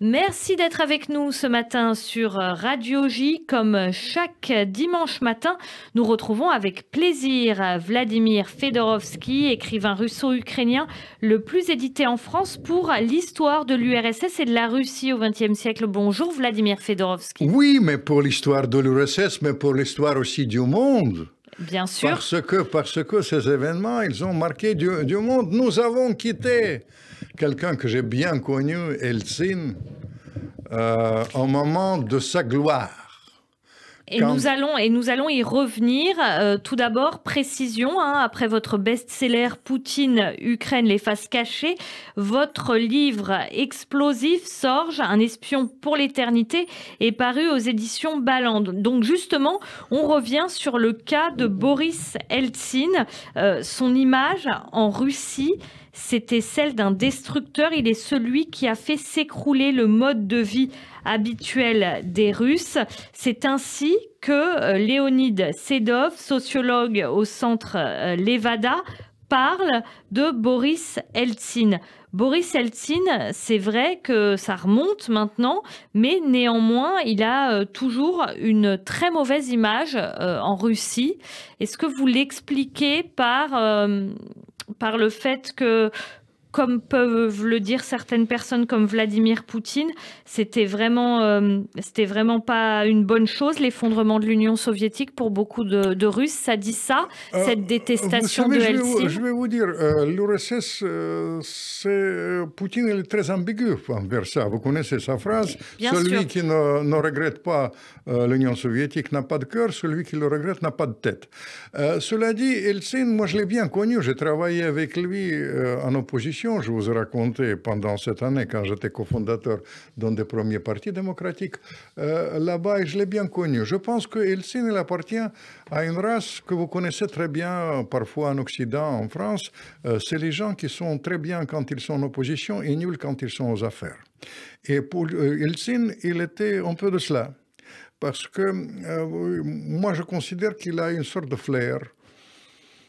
Merci d'être avec nous ce matin sur Radio J. Comme chaque dimanche matin, nous retrouvons avec plaisir Vladimir Fedorovski, écrivain russo-ukrainien le plus édité en France pour l'histoire de l'URSS et de la Russie au XXe siècle. Bonjour Vladimir Fedorovski. Oui, mais pour l'histoire de l'URSS, mais pour l'histoire aussi du monde. Bien sûr. Parce que ces événements, ils ont marqué du monde. Nous avons quitté quelqu'un que j'ai bien connu, Eltsine, au moment de sa gloire. Et nous allons y revenir. Tout d'abord, précision, après votre best-seller Poutine, Ukraine, les faces cachées, votre livre explosif, Sorge, un espion pour l'éternité, est paru aux éditions Balland. Donc justement, on revient sur le cas de Boris Eltsine. Son image en Russie, c'était celle d'un destructeur. Il est celui qui a fait s'écrouler le mode de vie habituel des Russes. C'est ainsi que Léonid Sedov, sociologue au centre Levada, parle de Boris Eltsine. Boris Eltsine, c'est vrai que ça remonte maintenant, mais néanmoins, il a toujours une très mauvaise image en Russie. Est-ce que vous l'expliquez par le fait que, comme peuvent le dire certaines personnes comme Vladimir Poutine, c'était vraiment pas une bonne chose, l'effondrement de l'Union soviétique pour beaucoup de Russes. Ça dit ça, cette détestation de Eltsine. Je vais vous dire, l'URSS, Poutine est très ambigu envers ça. Vous connaissez sa phrase, celui qui ne regrette pas l'Union soviétique n'a pas de cœur, celui qui le regrette n'a pas de tête. Cela dit, Eltsine, moi je l'ai bien connu, j'ai travaillé avec lui en opposition. Je vous ai raconté pendant cette année, quand j'étais cofondateur d'un des premiers partis démocratiques, là-bas, et je l'ai bien connu. Je pense que Eltsine, il appartient à une race que vous connaissez très bien, parfois en Occident, en France. C'est les gens qui sont très bien quand ils sont en opposition et nuls quand ils sont aux affaires. Et pour Eltsine, il était un peu de cela. Parce que moi, je considère qu'il a une sorte de flair.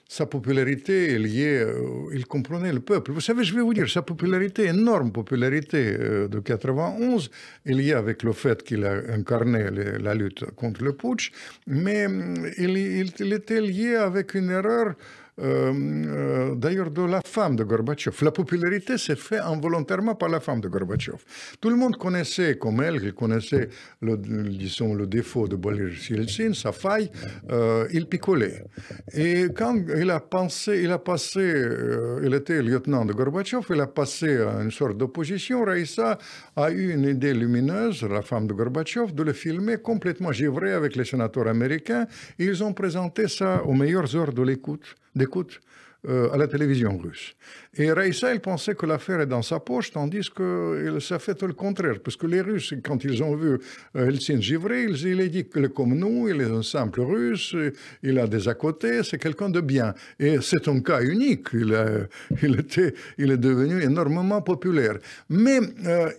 Sa popularité est liée, il comprenait le peuple. Vous savez, je vais vous dire, sa popularité, énorme popularité de 91, est liée avec le fait qu'il a incarné la lutte contre le putsch, mais il était lié avec une erreur d'ailleurs de la femme de Gorbatchev. La popularité s'est faite involontairement par la femme de Gorbatchev. Tout le monde connaissait comme elle, il connaissait le défaut de Boris Yeltsin, sa faille, il picolait. Et quand il était lieutenant de Gorbatchev, il a passé à une sorte d'opposition. Raïssa a eu une idée lumineuse, la femme de Gorbatchev, de le filmer complètement givré avec les sénateurs américains. Et ils ont présenté ça aux meilleures heures de l'écoute à la télévision russe. Et Raïssa, il pensait que l'affaire est dans sa poche, tandis que ça fait tout le contraire. Parce que les Russes, quand ils ont vu Eltsine givré, il a dit qu'il est comme nous, il est un simple Russe, il a des à côté, c'est quelqu'un de bien. Et c'est un cas unique, il est devenu énormément populaire. Mais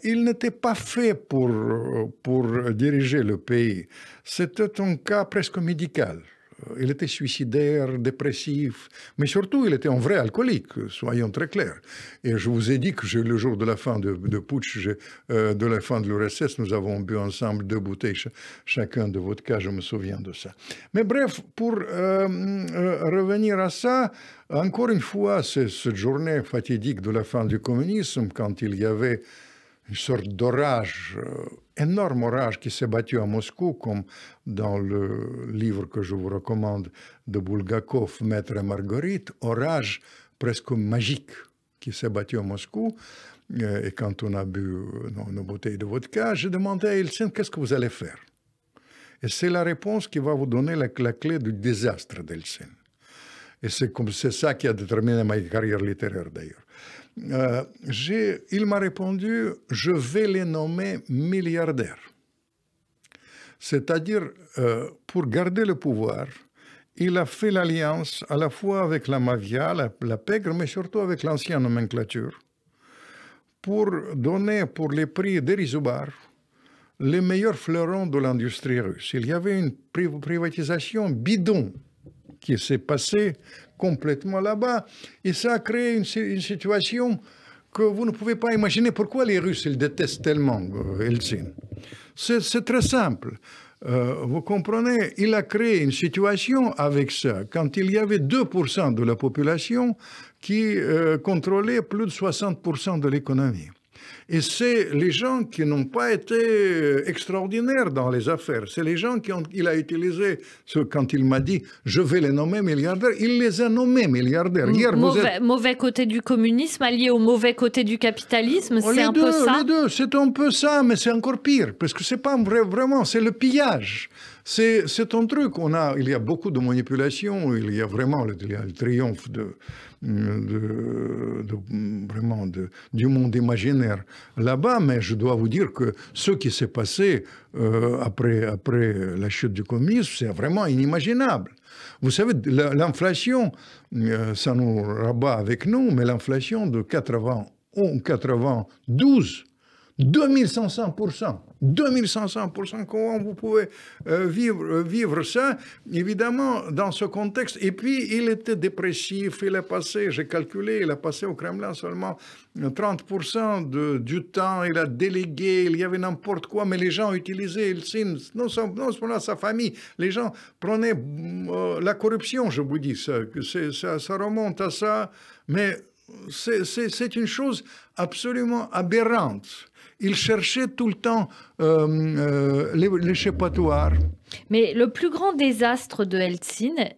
il n'était pas fait pour diriger le pays. C'était un cas presque médical. Il était suicidaire, dépressif, mais surtout, il était un vrai alcoolique, soyons très clairs. Et je vous ai dit que le jour de la fin de putsch, de la fin de l'URSS, nous avons bu ensemble 2 bouteilles, chacun de vodka, je me souviens de ça. Mais bref, pour revenir à ça, encore une fois, c'est cette journée fatidique de la fin du communisme, quand il y avait une sorte d'orage, énorme orage qui s'est battu à Moscou, comme dans le livre que je vous recommande de Bulgakov, Maître et Marguerite, orage presque magique qui s'est battu à Moscou. Et quand on a bu nos bouteilles de vodka, j'ai demandé à Eltsine, qu'est-ce que vous allez faire? Et c'est la réponse qui va vous donner la clé du désastre d'Eltsine. Et c'est ça qui a déterminé ma carrière littéraire d'ailleurs. Il m'a répondu, je vais les nommer milliardaires. C'est-à-dire, pour garder le pouvoir, il a fait l'alliance à la fois avec la mafia, la pègre, mais surtout avec l'ancienne nomenclature, pour donner pour les prix dérisoires les meilleurs fleurons de l'industrie russe. Il y avait une privatisation bidon qui s'est passée complètement là-bas, et ça a créé une situation que vous ne pouvez pas imaginer pourquoi les Russes ils détestent tellement Eltsine. C'est très simple. Vous comprenez, il a créé une situation avec ça, quand il y avait 2% de la population qui contrôlait plus de 60% de l'économie. Et c'est les gens qui n'ont pas été extraordinaires dans les affaires. C'est les gens qu'il a utilisé. Quand il m'a dit « je vais les nommer milliardaires », il les a nommés milliardaires. Hier, mauvais côté du communisme allié au mauvais côté du capitalisme, c'est un peu ça. Les deux, c'est un peu ça, mais c'est encore pire. Parce que c'est pas vraiment, c'est le pillage. C'est un truc. Il y a beaucoup de manipulations. Il y a vraiment le triomphe du monde imaginaire là-bas, mais je dois vous dire que ce qui s'est passé après la chute du communisme, c'est vraiment inimaginable. Vous savez, l'inflation, ça nous rabat avec nous, mais l'inflation de 92, 2500%. 2500%, comment vous pouvez vivre ça, évidemment, dans ce contexte. Et puis, il était dépressif, il a passé, j'ai calculé, il a passé au Kremlin seulement 30% du temps, il a délégué, il y avait n'importe quoi, mais les gens utilisaient Eltsine, non seulement sa famille, les gens prenaient la corruption, je vous dis, ça remonte à ça, mais c'est une chose absolument aberrante. Il cherchait tout le temps l'échappatoire. Mais le plus grand désastre de Eltsine,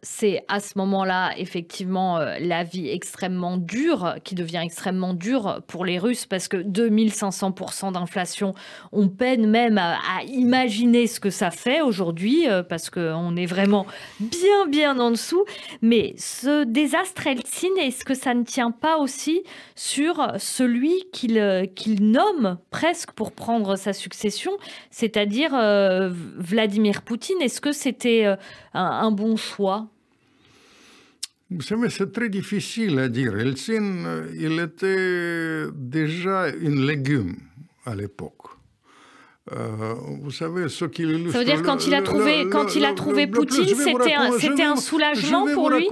c'est à ce moment-là, effectivement, la vie extrêmement dure, qui devient extrêmement dure pour les Russes, parce que 2500% d'inflation, on peine même à imaginer ce que ça fait aujourd'hui, parce qu'on est vraiment bien en dessous. Mais ce désastre Eltsine, est-ce que ça ne tient pas aussi sur celui qu'il nomme presque pour prendre sa succession, c'est-à-dire Vladimir Poutine? Est-ce que c'était un bon choix? Vous savez, c'est très difficile à dire. Eltsine, il était déjà une légume à l'époque. Vous savez, ce qui illustre... Ça veut dire quand il a trouvé Poutine, c'était un soulagement pour lui?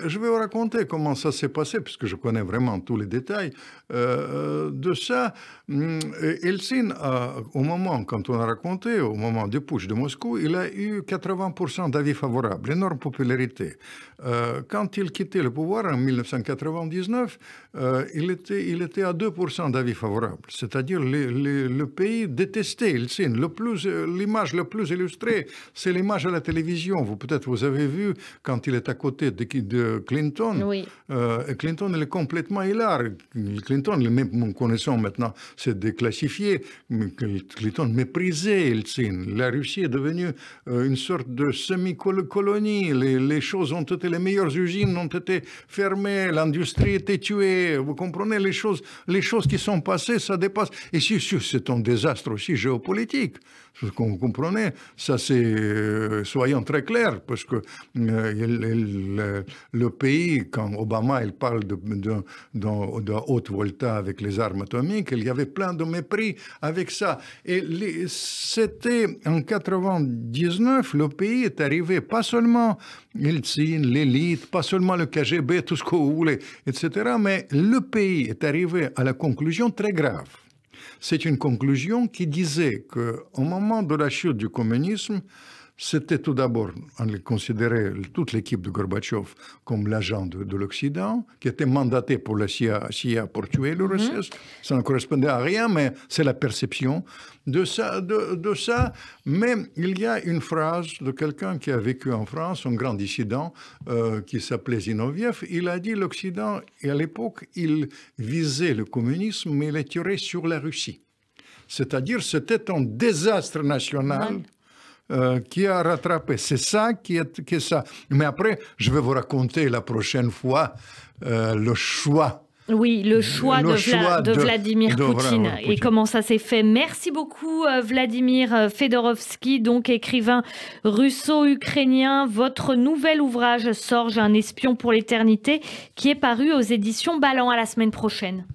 Je vais vous raconter comment ça s'est passé, puisque je connais vraiment tous les détails de ça. Eltsine, au moment, quand on a raconté, au moment du putsch de Moscou, il a eu 80% d'avis favorables, énorme popularité. Quand il quittait le pouvoir en 1999, il était à 2% d'avis favorables. C'est-à-dire le pays détestait Eltsine. L'image la plus illustrée, c'est l'image à la télévision. Peut-être vous avez vu quand il est à côté de Clinton. Oui. Clinton, il est complètement hilar. Clinton, même nous connaissons maintenant, c'est déclassifié. Clinton méprisait Eltsine. La Russie est devenue une sorte de semi-colonie. Les choses ont été, les meilleures usines ont été fermées, l'industrie était tuée. Vous comprenez, les choses qui sont passées, ça dépasse. Et c'est un désastre aussi géopolitique. Vous comprenez, ça c'est, soyons très clairs, parce que le pays, quand Obama il parle de haute volta avec les armes atomiques, il y avait plein de mépris avec ça. Et c'était en 99, le pays est arrivé, pas seulement Eltsine, l'élite, pas seulement le KGB, tout ce que vous voulez, etc., mais le pays est arrivé à la conclusion très grave. C'est une conclusion qui disait qu'au moment de la chute du communisme, c'était tout d'abord, on considérait toute l'équipe de Gorbatchev comme l'agent de l'Occident, qui était mandaté pour la CIA pour tuer l'URSS. Ça ne correspondait à rien, mais c'est la perception de ça. Mais il y a une phrase de quelqu'un qui a vécu en France, un grand dissident, qui s'appelait Zinoviev. Il a dit l'Occident, et à l'époque, il visait le communisme, mais il est tiré sur la Russie. C'est-à-dire, c'était un désastre national. Qui a rattrapé. C'est ça qui est ça. Mais après, je vais vous raconter la prochaine fois le choix. Oui, le choix de Vladimir Poutine et comment ça s'est fait. Merci beaucoup Vladimir Fedorovski, donc écrivain russo-ukrainien. Votre nouvel ouvrage Sorge, un espion pour l'éternité, qui est paru aux éditions Ballant. À la semaine prochaine.